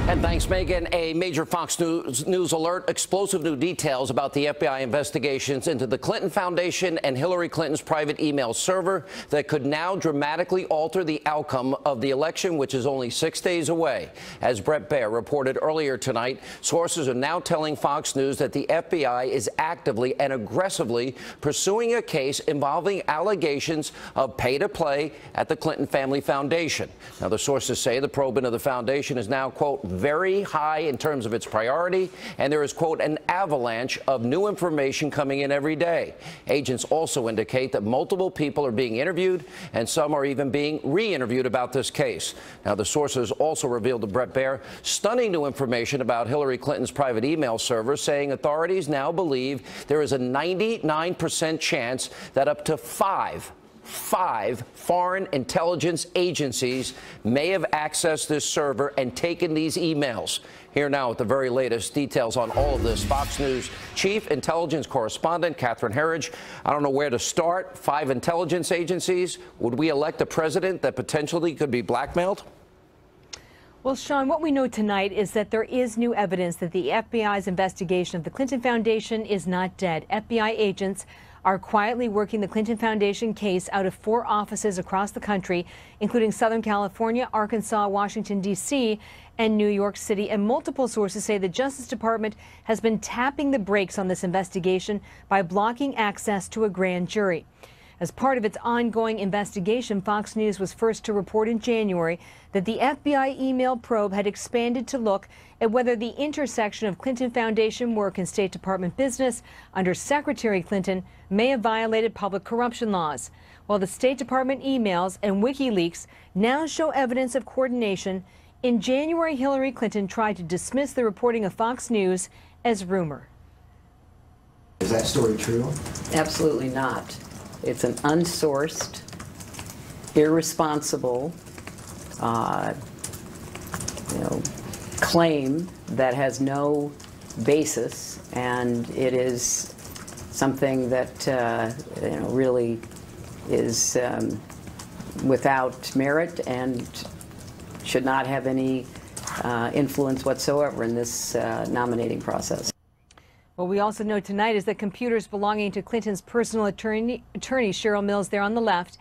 And thanks, Megan. A major Fox News alert, explosive new details about the FBI investigations into the Clinton Foundation and Hillary Clinton's private email server that could now dramatically alter the outcome of the election, which is only 6 days away. As Bret Baier reported earlier tonight, sources are now telling Fox News that the FBI is actively and aggressively pursuing a case involving allegations of pay-to-play at the Clinton Family Foundation. Now, the sources say the probe into the foundation is now, quote, very high in terms of its priority, and there is, quote, an avalanche of new information coming in every day. Agents also indicate that multiple people are being interviewed, and some are even being re-interviewed about this case. Now, the sources also revealed to Bret Baier stunning new information about Hillary Clinton's private email server, saying authorities now believe there is a 99% chance that up to five foreign intelligence agencies may have accessed this server and taken these emails. Here now at the very latest details on all of this, Fox News Chief Intelligence Correspondent Catherine Herridge. I don't know where to start. 5 intelligence agencies. Would we elect a president that potentially could be blackmailed? Well, Sean, what we know tonight is that there is new evidence that the FBI's investigation of the Clinton Foundation is not dead. FBI agents are quietly working the Clinton Foundation case out of 4 offices across the country, including Southern California, Arkansas, Washington, D.C., and New York City. And multiple sources say the Justice Department has been tapping the brakes on this investigation by blocking access to a grand jury. As part of its ongoing investigation, Fox News was first to report in January that the FBI email probe had expanded to look at whether the intersection of Clinton Foundation work and State Department business under Secretary Clinton may have violated public corruption laws. While the State Department emails and WikiLeaks now show evidence of coordination, in January, Hillary Clinton tried to dismiss the reporting of Fox News as rumor. Is that story true? Absolutely not. It's an unsourced, irresponsible, claim that has no basis, and it is something that really is without merit and should not have any influence whatsoever in this nominating process. What we also know tonight is that computers belonging to Clinton's personal attorney Cheryl Mills there on the left,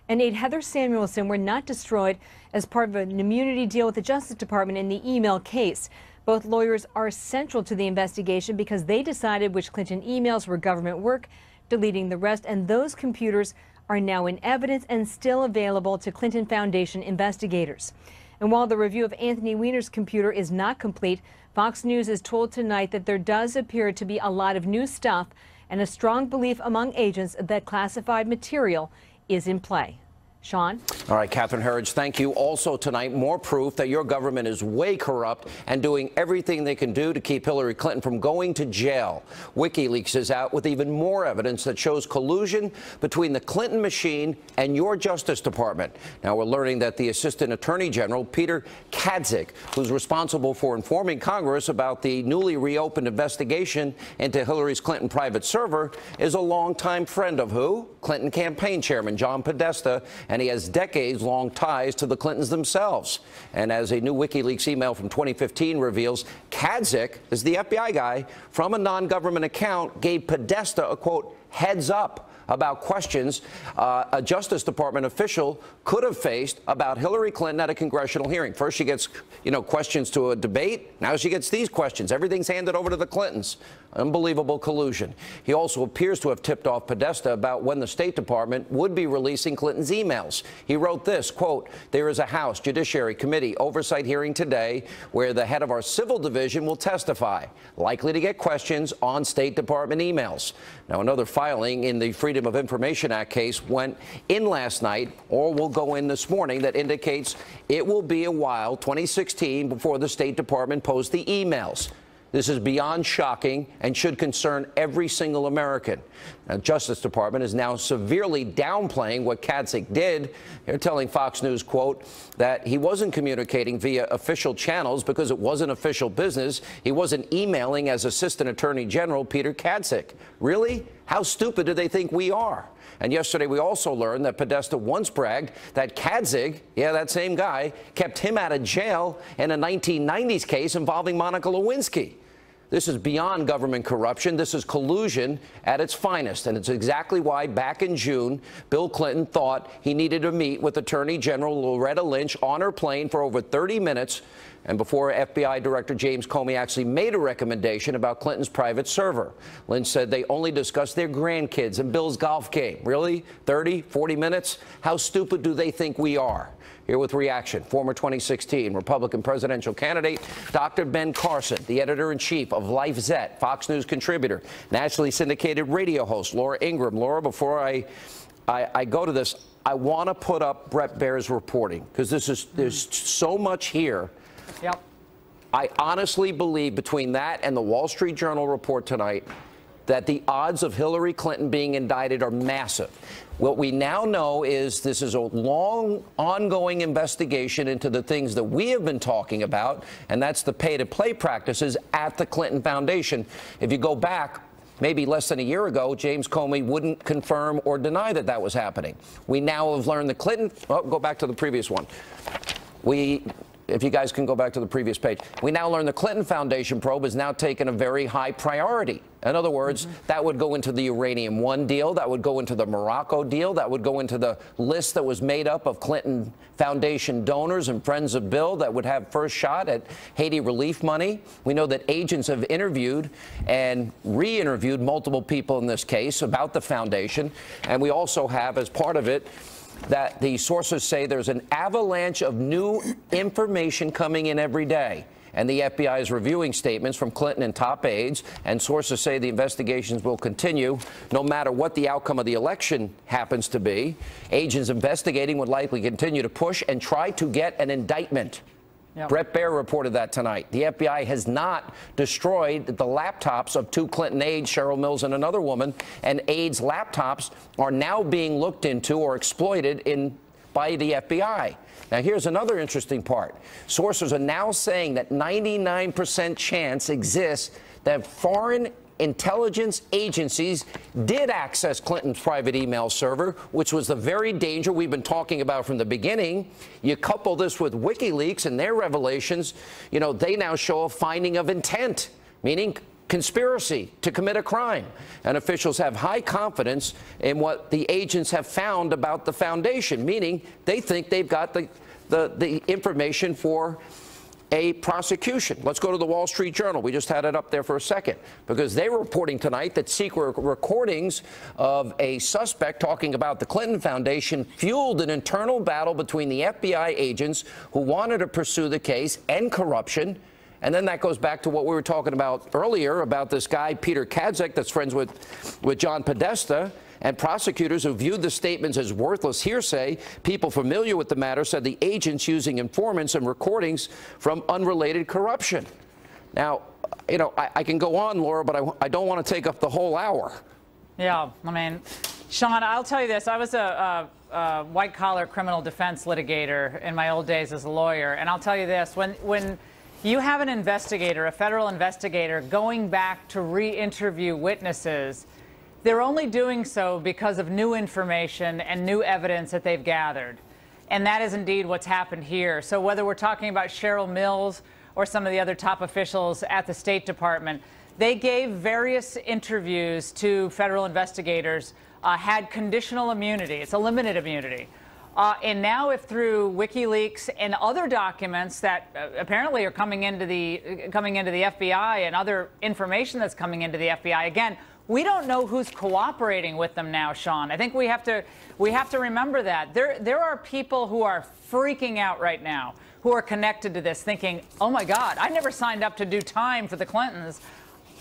and aide Heather Samuelson were not destroyed as part of an immunity deal with the Justice Department in the email case. Both lawyers are central to the investigation because they decided which Clinton emails were government work, deleting the rest, and those computers are now in evidence and still available to Clinton Foundation investigators. And while the review of Anthony Weiner's computer is not complete, Fox News is told tonight that there does appear to be a lot of new stuff and a strong belief among agents that classified material is in play. Sean? All right, Catherine Herridge, thank you. Also tonight, more proof that your government is way corrupt and doing everything they can do to keep Hillary Clinton from going to jail. WikiLeaks is out with even more evidence that shows collusion between the Clinton machine and your Justice Department. Now, we're learning that the Assistant Attorney General, Peter Kadzik, who's responsible for informing Congress about the newly reopened investigation into Hillary's Clinton private server, is a longtime friend of who? Clinton campaign chairman John Podesta, and he has decades-long ties to the Clintons themselves. And as a new WikiLeaks email from 2015 reveals, Kadzik is the FBI guy from a non-government account, gave Podesta a, quote, heads up about questions a Justice Department official could have faced about Hillary Clinton at a congressional hearing. First, she gets, questions to a debate. Now she gets these questions. Everything's handed over to the Clintons. Unbelievable collusion. He also appears to have tipped off Podesta about when the State Department would be releasing Clinton's emails. He wrote this, quote, there is a House Judiciary Committee oversight hearing today where the head of our civil division will testify, likely to get questions on State Department emails. Now, another filing in the Freedom of Information Act case went in last night, or will go in this morning, that indicates it will be a while, 2016, before the State Department posts the emails. This is beyond shocking and should concern every single American. Now, Justice Department is now severely downplaying what Kadzik did. They're telling Fox News, quote, that he wasn't communicating via official channels because it wasn't official business. He wasn't emailing as Assistant Attorney General Peter Kadzik. Really? How stupid do they think we are? And yesterday we also learned that Podesta once bragged that Kadzig, yeah, that same guy, kept him out of jail in a 1990s case involving Monica Lewinsky. This is beyond government corruption. This is collusion at its finest. And it's exactly why back in June, Bill Clinton thought he needed to meet with Attorney General Loretta Lynch on her plane for over 30 minutes. And before FBI Director James Comey actually made a recommendation about Clinton's private server. Lynch said they only discussed their grandkids and Bill's golf game. Really? 30, 40 minutes? How stupid do they think we are? Here with reaction, former 2016 Republican presidential candidate Dr. Ben Carson, the editor-in-chief of Life Zet, Fox News contributor, nationally syndicated radio host Laura Ingraham. Laura, before I go to this, I want to put up Bret Baier's reporting because there's so much here. Yep. I honestly believe between that and the Wall Street Journal report tonight that the odds of Hillary Clinton being indicted are massive. What we now know is this is a long, ongoing investigation into the things that we have been talking about, and that's the pay-to-play practices at the Clinton Foundation. If you go back, maybe less than a year ago, James Comey wouldn't confirm or deny that that was happening. We now have learned the Clinton, go back to the previous one. If you guys can go back to the previous page, we now learn the Clinton Foundation probe has now taken a very high priority. In other words, that would go into the Uranium One deal, that would go into the Morocco deal, that would go into the list that was made up of Clinton Foundation donors and friends of Bill that would have first shot at Haiti relief money. We know that agents have interviewed and re-interviewed multiple people in this case about the foundation. And we also have, as part of it, that the sources say there's an avalanche of new information coming in every day. And the FBI is reviewing statements from Clinton and top aides, and sources say the investigations will continue no matter what the outcome of the election happens to be. Agents investigating would likely continue to push and try to get an indictment. Yep. Bret Baier reported that tonight. The FBI has not destroyed the laptops of two Clinton aides, Cheryl Mills and another woman, and aides' laptops are now being looked into or exploited by the FBI. Now, here's another interesting part. Sources are now saying that 99% chance exists that foreign intelligence agencies did access Clinton's private email server, which was the very danger we've been talking about from the beginning. You couple this with WikiLeaks and their revelations, you know, they now show a finding of intent, meaning conspiracy to commit a crime. And officials have high confidence in what the agents have found about the foundation, meaning they think they've got the information for a prosecution. Let's go to the Wall Street Journal. We just had it up there for a second because they were reporting tonight that secret recordings of a suspect talking about the Clinton Foundation fueled an internal battle between the FBI agents who wanted to pursue the case and corruption. And then that goes back to what we were talking about earlier about this guy, Peter Kadzig, that's friends with John Podesta. And prosecutors who viewed the statements as worthless hearsay, people familiar with the matter said the agents using informants and recordings from unrelated corruption. Now, you know, I can go on, Laura, but I don't want to take up the whole hour. Yeah, I mean, Sean, I'll tell you this. I was a white-collar criminal defense litigator in my old days as a lawyer, and I'll tell you this. When you have an investigator, a federal investigator, going back to re-interview witnesses, they're only doing so because of new information and new evidence that they've gathered. And that is indeed what's happened here. So whether we're talking about Cheryl Mills or some of the other top officials at the State Department, they gave various interviews to federal investigators, had conditional immunity. It's a limited immunity. And now if through WikiLeaks and other documents that apparently are coming into the FBI and other information that's coming into the FBI, again, we don't know who's cooperating with them now, Sean. I think we have to remember that. There are people who are freaking out right now who are connected to this thinking, oh my God, I never signed up to do time for the Clintons.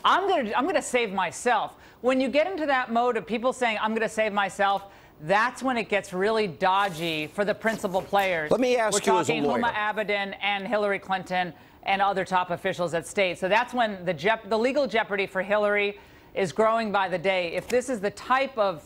I'm gonna save myself. When you get into that mode of people saying, I'm gonna save myself, that's when it gets really dodgy for the principal players. Let me ask you as a lawyer. We're talking Huma Abedin and Hillary Clinton and other top officials at state. So that's when the legal jeopardy for Hillary is growing by the day, if this is the type of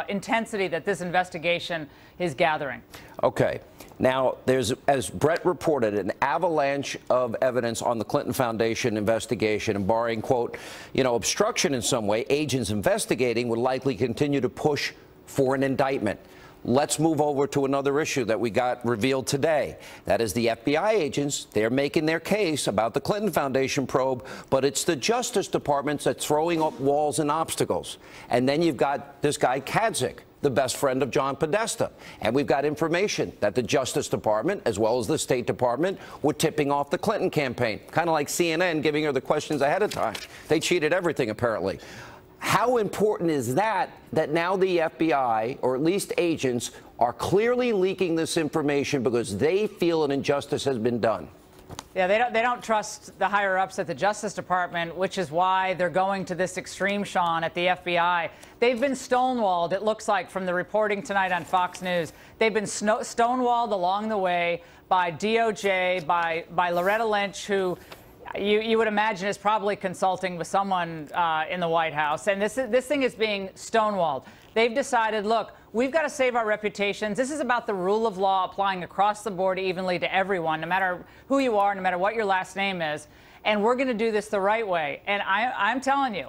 intensity that this investigation is gathering. Okay. Now, there's, as Bret reported, an avalanche of evidence on the Clinton Foundation investigation, and barring, quote, you know, obstruction in some way, agents investigating would likely continue to push for an indictment. Let's move over to another issue that we got revealed today. That is the FBI agents. They're making their case about the Clinton Foundation probe, but it's the Justice Department that's throwing up walls and obstacles. And then you've got this guy, Kadzik, the best friend of John Podesta. And we've got information that the Justice Department, as well as the State Department, were tipping off the Clinton campaign, kind of like CNN giving her the questions ahead of time. They cheated everything, apparently. How important is that now the FBI, or at least agents, are clearly leaking this information because they feel an injustice has been done? Yeah, they don't trust the higher-ups at the Justice Department, which is why they're going to this extreme, Sean, at the FBI. They've been stonewalled, it looks like, from the reporting tonight on Fox News. They've been stonewalled along the way by DOJ, by Loretta Lynch, who you would imagine is probably consulting with someone in the White House. And this thing is being stonewalled. They've decided, look, we've got to save our reputations. This is about the rule of law applying across the board evenly to everyone, no matter who you are, no matter what your last name is. And we're going to do this the right way. And I'm telling you,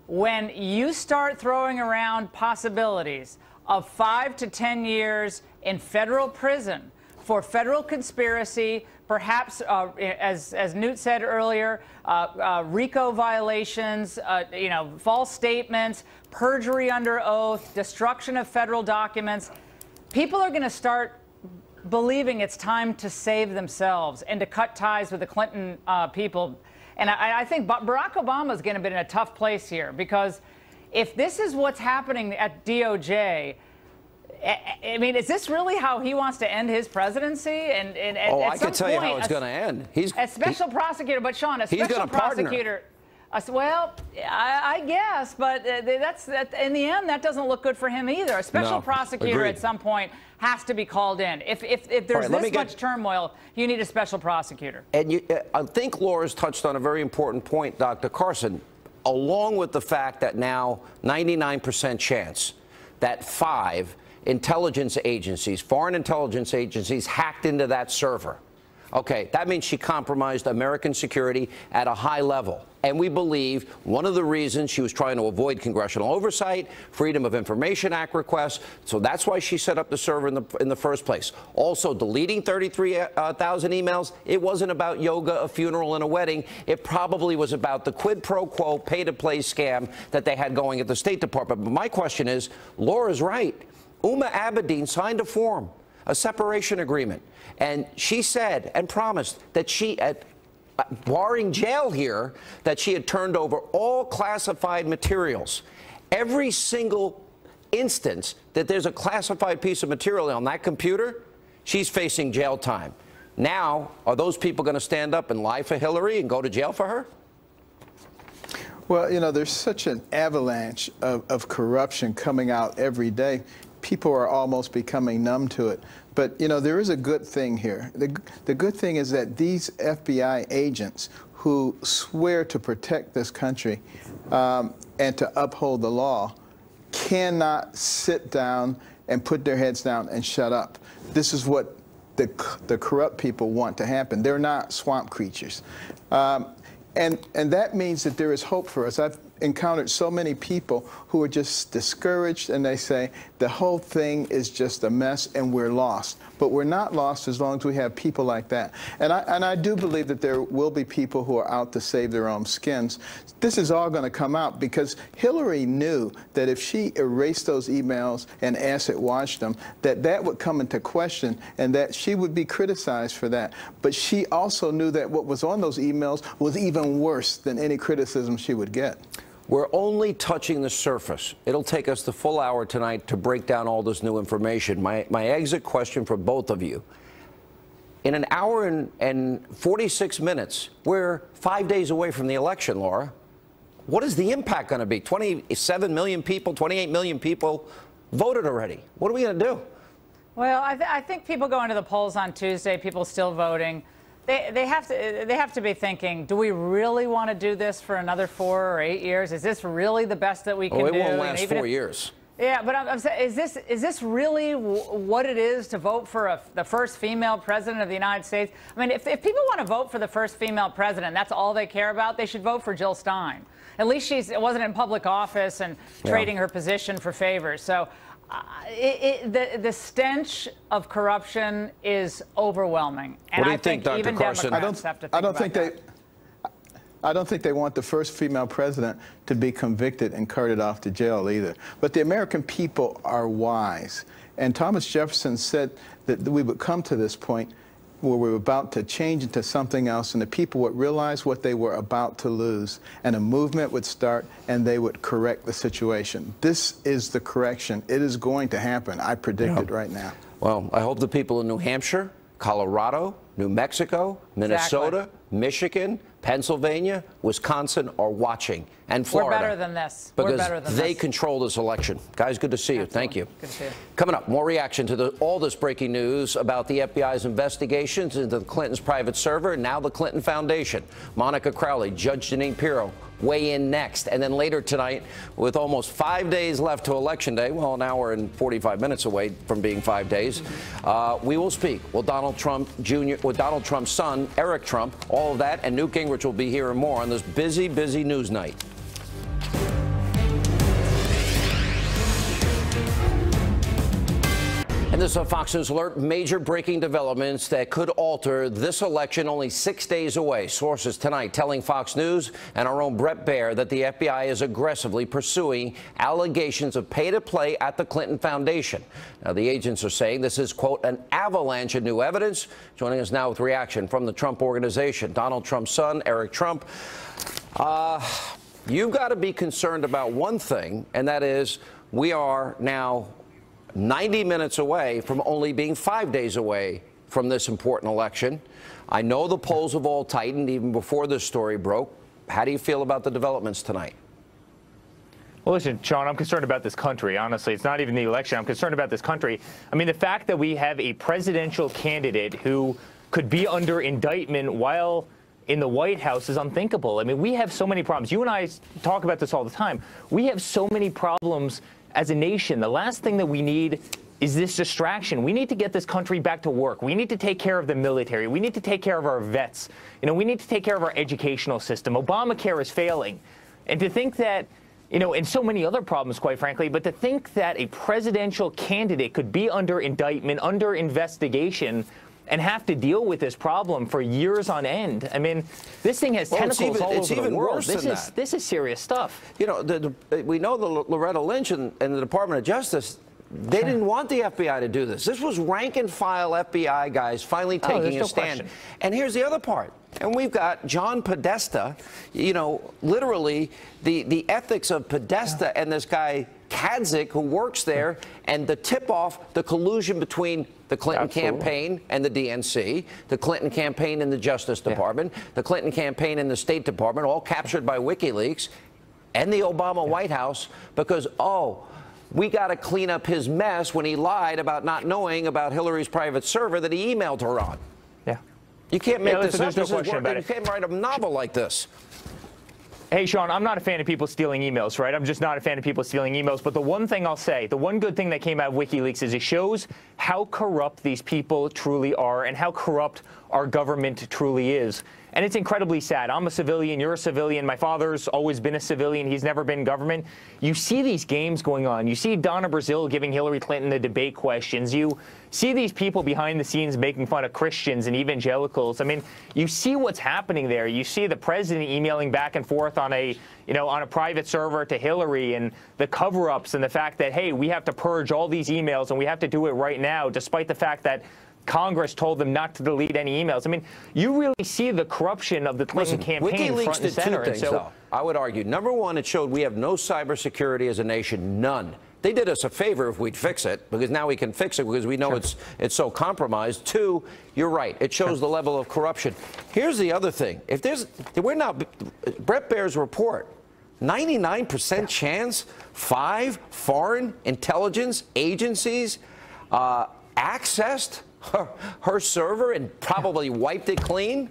when you start throwing around possibilities of 5 to 10 years in federal prison for federal conspiracy, perhaps, as Newt said earlier, RICO violations, false statements, perjury under oath, destruction of federal documents, people are going to start believing it's time to save themselves and to cut ties with the Clinton people. And I think Barack Obama is going to be in a tough place here, because if this is what's happening at DOJ, I mean, is this really how he wants to end his presidency? And I can tell you how it's going to end. He's a special prosecutor, but Sean, a special prosecutor. Well, I guess, but that's in the end, that doesn't look good for him either. A special prosecutor at some point has to be called in. If there's this much turmoil, you need a special prosecutor. And I think Laura's touched on a very important point, Dr. Carson, along with the fact that now 99% chance that 5 intelligence agencies, foreign intelligence agencies, hacked into that server. Okay, that means she compromised American security at a high level. And we believe one of the reasons she was trying to avoid congressional oversight, Freedom of Information Act requests, so that's why she set up the server in the first place. Also, deleting 33,000 emails, it wasn't about yoga, a funeral, and a wedding. It probably was about the quid pro quo pay-to-play scam that they had going at the State Department. But my question is, Laura's right. Uma Abedin signed a form, a separation agreement, and she said and promised that she, barring jail here, that she had turned over all classified materials. Every single instance that there's a classified piece of material on that computer, she's facing jail time. Now, are those people going to stand up and lie for Hillary and go to jail for her? Well, you know, there's such an avalanche of corruption coming out every day. People are almost becoming numb to it. But, you know, there is a good thing here. The good thing is that these FBI agents who swear to protect this country and to uphold the law cannot sit down and put their heads down and shut up. This is what the corrupt people want to happen. They're not swamp creatures. And that means that there is hope for us. I've encountered so many people who are just discouraged, and they say the whole thing is just a mess and we're lost. But we're not lost as long as we have people like that. And I do believe that there will be people who are out to save their own skins. This is all going to come out because Hillary knew that if she erased those emails and acid washed them, that would come into question and that she would be criticized for that. But she also knew that what was on those emails was even worse than any criticism she would get. We're only touching the surface. It'll take us the full hour tonight to break down all this new information. My exit question for both of you. In an hour and 46 minutes, we're 5 days away from the election, Laura. What is the impact going to be? 27 million people, 28 million people voted already. What are we going to do? Well, I think people going to the polls on Tuesday, people still voting. They have to be thinking, do we really want to do this for another 4 or 8 years? Is this really the best that we can do? It won't last 4 years. Yeah, but I'm saying, is this really what it is to vote for the first female president of the United States? I mean, if people want to vote for the first female president, that's all they care about, they should vote for Jill Stein. At least she wasn't in public office and trading her position for favors. So The stench of corruption is overwhelming. And What do you think, Dr. even Carson? Democrats have to think about that. I don't think they want the first female president to be convicted and carted off to jail either. But the American people are wise. And Thomas Jefferson said that we would come to this point where we were about to change into something else, and the people would realize what they were about to lose, and a movement would start, and they would correct the situation. This is the correction. It is going to happen. I predict it right now. Well, I hope the people in New Hampshire, Colorado, New Mexico, Minnesota, Michigan, Pennsylvania, Wisconsin are watching, and Florida. We're better than this. Because We're better than they this. control this election. Guys, good to see you. Thank you. Good to see you. Coming up, more reaction to all this breaking news about the FBI's investigations into the Clintons' private server and now the Clinton Foundation. Monica Crowley, Judge Jeanine Pirro weigh in next. And then later tonight, with almost 5 days left to Election Day, well, an hour and 45 minutes away from being 5 days, we will speak with Donald Trump Jr., with Donald Trump's son, Eric Trump. All of that, and Newt Gingrich will be here and more on this busy, busy news night. And this is a Fox News alert. Major breaking developments that could alter this election only 6 days away. Sources tonight telling Fox News and our own Bret Baier that the FBI is aggressively pursuing allegations of pay-to-play at the Clinton Foundation. Now, the agents are saying this is, quote, an avalanche of new evidence. Joining us now with reaction from the Trump Organization, Donald Trump's son, Eric Trump. You've got to be concerned about one thing, and that is we are now 90 minutes away from only being 5 days away from this important election. I know the polls have all tightened even before this story broke. How do you feel about the developments tonight? Well, listen, Sean, I'm concerned about this country. Honestly, it's not even the election. I'm concerned about this country. I mean, the fact that we have a presidential candidate who could be under indictment while in the White House is unthinkable. I mean, we have so many problems. You and I talk about this all the time. We have so many problems as a nation. The last thing that we need is this distraction. We need to get this country back to work. We need to take care of the military. We need to take care of our vets. You know, we need to take care of our educational system. Obamacare is failing. And to think that, you know, and so many other problems, quite frankly, but to think that a presidential candidate could be under indictment, under investigation, and have to deal with this problem for years on end. I mean, this thing has tentacles all over the world. This is serious stuff. You know, we know the Loretta Lynch and the Department of Justice, they didn't want the FBI to do this. This was rank and file FBI guys finally taking a stand. And here's the other part. And we've got John Podesta, you know, literally the ethics of Podesta and this guy Kadzik, who works there, and the tip-off, the collusion between the Clinton campaign and the DNC, the Clinton campaign and the Justice Department, the Clinton campaign and the State Department, all captured by WikiLeaks, and the Obama White House, because, oh, we got to clean up his mess when he lied about not knowing about Hillary's private server that he emailed her on. Yeah. You can't make this up. There's no question about it. You can't write a novel like this. Hey, Sean, I'm not a fan of people stealing emails, right? I'm just not a fan of people stealing emails. But the one thing I'll say, the one good thing that came out of WikiLeaks is it shows how corrupt these people truly are and how corrupt our government truly is. And it's incredibly sad. I'm a civilian. You're a civilian. My father's always been a civilian. He's never been in government. You see these games going on. You see Donna Brazile giving Hillary Clinton the debate questions. You see these people behind the scenes making fun of Christians and evangelicals. I mean, you see what's happening there. You see the president emailing back and forth on a, you know, on a private server to Hillary, and the cover-ups and the fact that, hey, we have to purge all these emails and we have to do it right now, despite the fact that Congress told them not to delete any emails. I mean, you really see the corruption of the Clinton campaign WikiLeaks front and center. did two things, though, I would argue. Number one, it showed we have no cybersecurity as a nation, none. They did us a favor if we'd fix it, because now we can fix it because we know it's so compromised. Two, you're right. It shows the level of corruption. Here's the other thing. If there's, we're not, Bret Baier's report, 99% chance 5 foreign intelligence agencies accessed her server and probably wiped it clean.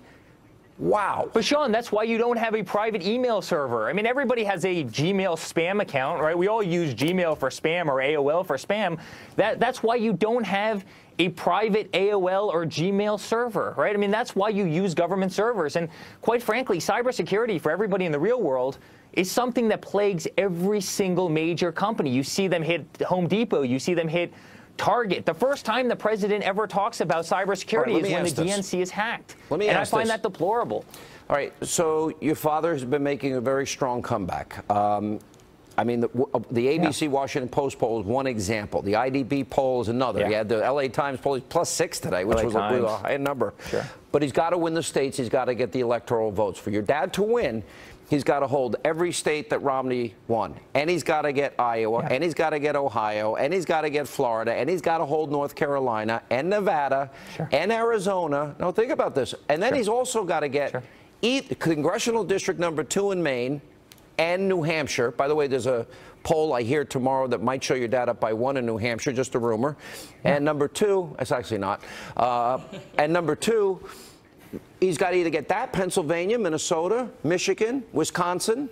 Wow. But Sean, that's why you don't have a private email server. I mean, everybody has a Gmail spam account, right? We all use Gmail for spam or AOL for spam. That's why you don't have a private AOL or Gmail server, right? I mean, that's why you use government servers. And quite frankly, cybersecurity for everybody in the real world is something that plagues every single major company. You see them hit Home Depot. You see them hit Target. The first time the president ever talks about cybersecurity is when the DNC is hacked. And I find that deplorable. All right, so your father has been making a very strong comeback. I mean, the ABC Washington Post poll is one example. The IDB poll is another. He had the LA Times poll +6 today, which was a high number. Sure. But he's got to win the states. He's got to get the electoral votes. For your dad to win, he's got to hold every state that Romney won. And he's got to get Iowa, and he's got to get Ohio, and he's got to get Florida, and he's got to hold North Carolina, and Nevada, and Arizona. Now, think about this. And then he's also got to get Congressional District number 2 in Maine and New Hampshire. By the way, there's a poll I hear tomorrow that might show your dad up by 1 in New Hampshire, just a rumor. And number 2, it's actually not. And number 2, he's got to either get that, Pennsylvania, Minnesota, Michigan, Wisconsin.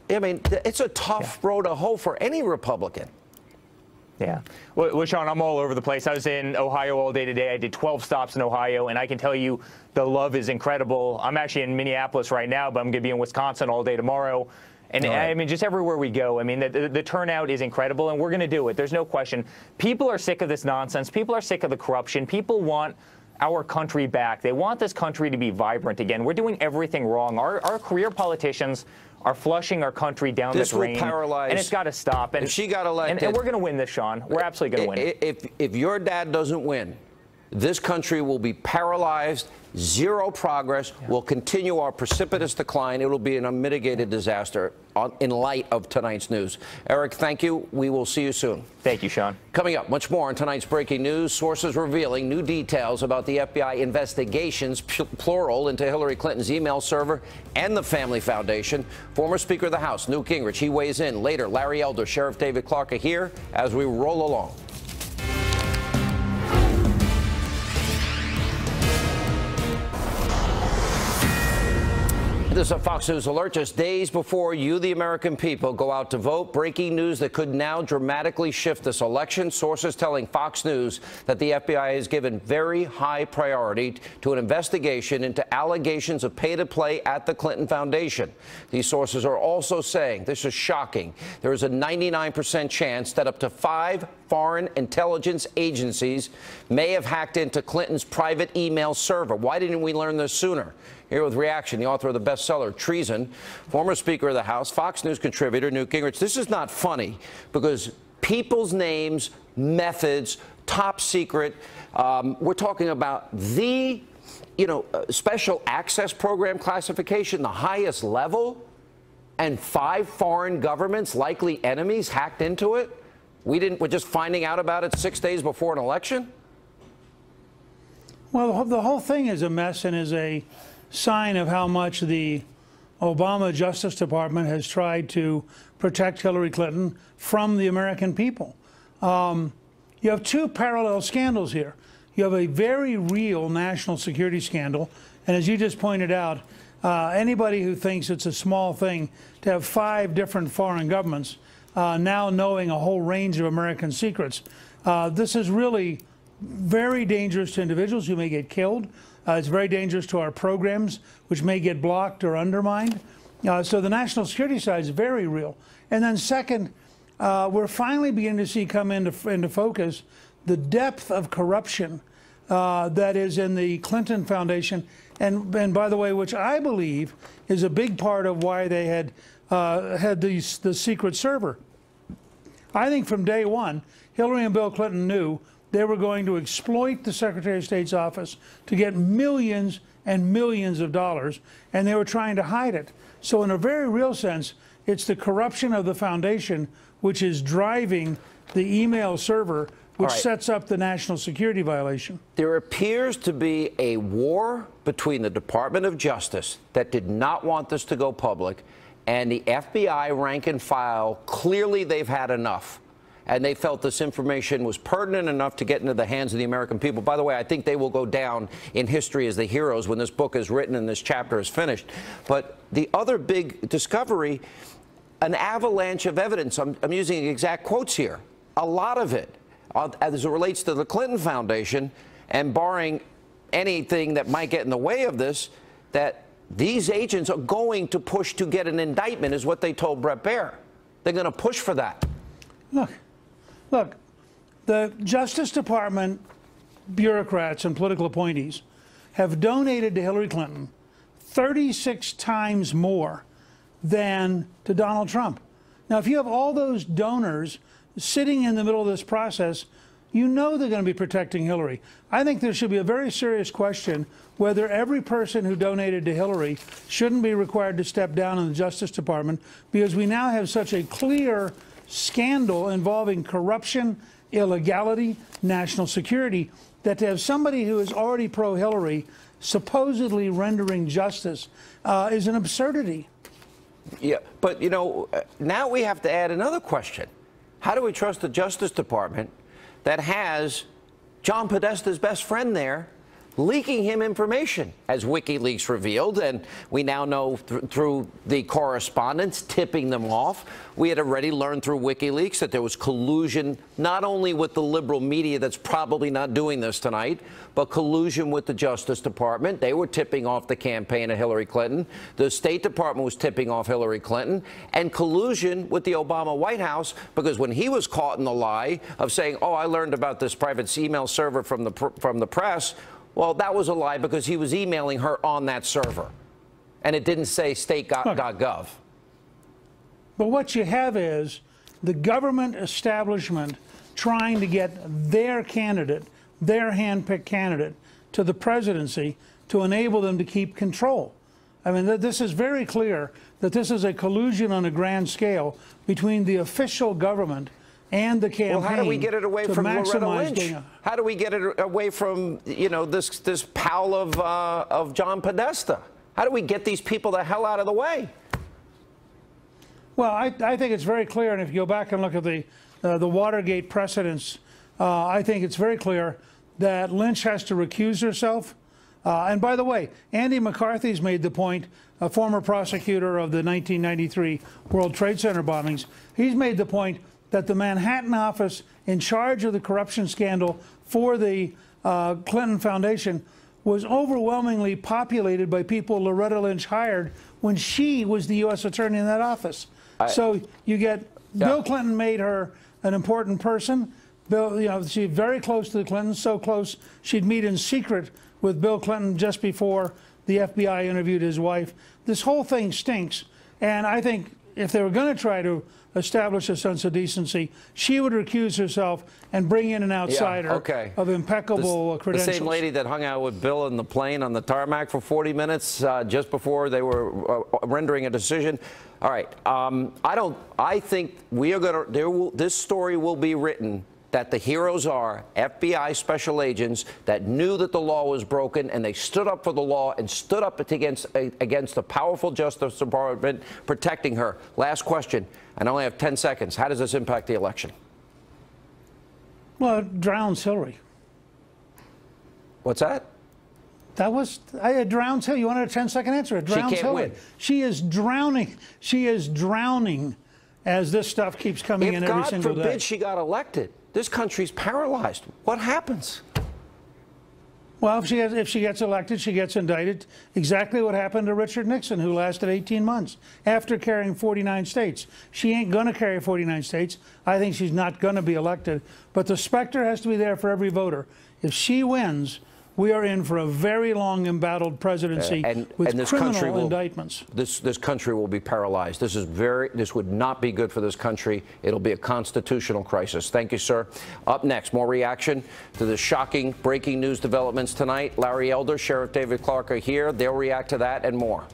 I mean, it's a tough road to hoe for any Republican. Yeah. Well, Sean, I'm all over the place. I was in Ohio all day today. I did 12 stops in Ohio, and I can tell you the love is incredible. I'm actually in Minneapolis right now, but I'm going to be in Wisconsin all day tomorrow. And I mean, just everywhere we go, I mean, the turnout is incredible, and we're going to do it. There's no question. People are sick of this nonsense. People are sick of the corruption. People want our country back. They want this country to be vibrant again. We're doing everything wrong. Our career politicians are flushing our country down the drain, and it's got to stop. And if she got elected, and we're going to win this, Sean. We're absolutely going to win. If your dad doesn't win, this country will be paralyzed, zero progress. We'll continue our precipitous decline. It will be an unmitigated disaster in light of tonight's news. Eric, thank you. We will see you soon. Thank you, Sean. Coming up, much more on tonight's breaking news. Sources revealing new details about the FBI investigations, plural, into Hillary Clinton's email server and the Family Foundation. Former Speaker of the House, Newt Gingrich, he weighs in. Later, Larry Elder, Sheriff David Clark are here as we roll along. This is a Fox News alert. Just days before you, the American people, go out to vote, breaking news that could now dramatically shift this election. Sources telling Fox News that the FBI has given very high priority to an investigation into allegations of pay-to-play at the Clinton Foundation. These sources are also saying, this is shocking, there is a 99% chance that up to 5 foreign intelligence agencies may have hacked into Clinton's private email server. Why didn't we learn this sooner? Here with reaction, the author of the bestseller Treason, former Speaker of the House, Fox News contributor Newt Gingrich. This is not funny because people's names, methods, top secret. We're talking about the, special access program classification, the highest level, and 5 foreign governments, likely enemies, hacked into it. We're just finding out about it 6 days before an election? Well, the whole thing is a mess and is a sign of how much the Obama Justice Department has tried to protect Hillary Clinton from the American people. You have 2 parallel scandals here. You have a very real national security scandal, and as you just pointed out, anybody who thinks it's a small thing to have 5 different foreign governments now knowing a whole range of American secrets, this is really very dangerous to individuals who may get killed. It's very dangerous to our programs, which may get blocked or undermined. So the national security side is very real. And then second, we're finally beginning to see come into focus the depth of corruption that is in the Clinton Foundation. And by the way, which I believe is a big part of why they had the secret server. I think from day one, Hillary and Bill Clinton knew they were going to exploit the Secretary of State's office to get millions and millions of dollars, and they were trying to hide it. So in a very real sense, it's the corruption of the foundation which is driving the email server, which sets up the national security violation. There appears to be a war between the Department of Justice that did not want this to go public and the FBI rank and file. Clearly they've had enough. and they felt this information was pertinent enough to get into the hands of the American people. By the way, I think they will go down in history as the heroes when this book is written and this chapter is finished. But the other big discovery, an avalanche of evidence, I'm using exact quotes here, a lot of it, as it relates to the Clinton Foundation, and barring anything that might get in the way of this, that these agents are going to push to get an indictment, is what they told Bret Baier. They're going to push for that. Look, the Justice Department bureaucrats and political appointees have donated to Hillary Clinton 36 times more than to Donald Trump. Now, if you have all those donors sitting in the middle of this process, you know they're going to be protecting Hillary. I think there should be a very serious question whether every person who donated to Hillary shouldn't be required to step down in the Justice Department, because we now have such a clear scandal involving corruption, illegality, national security, that to have somebody who is already pro-Hillary supposedly rendering justice is an absurdity. Yeah, but, you know, now we have to add another question. How do we trust the Justice Department that has John Podesta's best friend there leaking him information, as WikiLeaks revealed, and we now know through the correspondence tipping them off? We had already learned through WikiLeaks that there was collusion not only with the liberal media that's probably not doing this tonight, but collusion with the Justice Department. They were tipping off the campaign of Hillary Clinton. The State Department was tipping off Hillary Clinton, and collusion with the Obama White House, because when he was caught in the lie of saying, oh, I learned about this private email server from the press, well, that was a lie, because he was emailing her on that server, and it didn't say state.gov. But what you have is the government establishment trying to get their candidate, their hand-picked candidate, to the presidency to enable them to keep control. I mean, this is very clear that this is a collusion on a grand scale between the official government and the campaign. Well, how do we get it away from Loretta Lynch? How do we get it away from, you know, this pal of John Podesta? How do we get these people the hell out of the way? Well, I think it's very clear, and if you go back and look at the Watergate precedents, I think it's very clear that Lynch has to recuse herself. And by the way, Andy McCarthy's made the point, a former prosecutor of the 1993 World Trade Center bombings, he's made the point that the Manhattan office in charge of the corruption scandal for the Clinton Foundation was overwhelmingly populated by people Loretta Lynch hired when she was the U.S. attorney in that office. So you get Bill Clinton made her an important person. Bill, you know, she's very close to the Clintons, so close she'd meet in secret with Bill Clinton just before the FBI interviewed his wife. This whole thing stinks, and I think if they were going to try to establish a sense of decency, she would recuse herself and bring in an outsider of impeccable credentials. The same lady that hung out with Bill in the plane on the tarmac for 40 minutes just before they were rendering a decision. All right, I think we are going to. This story will be written that the heroes are FBI special agents that knew that the law was broken, and they stood up for the law and stood up against the powerful Justice Department protecting her. Last question, and I only have 10 seconds. How does this impact the election? Well, it drowns Hillary. What's that? It drowns Hillary. You wanted a 10-second answer? It drowns Hillary. She can't win. She is drowning. She is drowning as this stuff keeps coming in every single day. If God forbid she got elected, this country's paralyzed. What happens? Well, if she gets elected, she gets indicted. Exactly what happened to Richard Nixon, who lasted 18 months after carrying 49 states. She ain't going to carry 49 states. I think she's not going to be elected. But the specter has to be there for every voter. If she wins, we are in for a very long embattled presidency with criminal indictments. This country will be paralyzed. This would not be good for this country. It'll be a constitutional crisis. Thank you, sir. Up next, more reaction to the shocking breaking news developments tonight. Larry Elder, Sheriff David Clark are here. They'll react to that and more.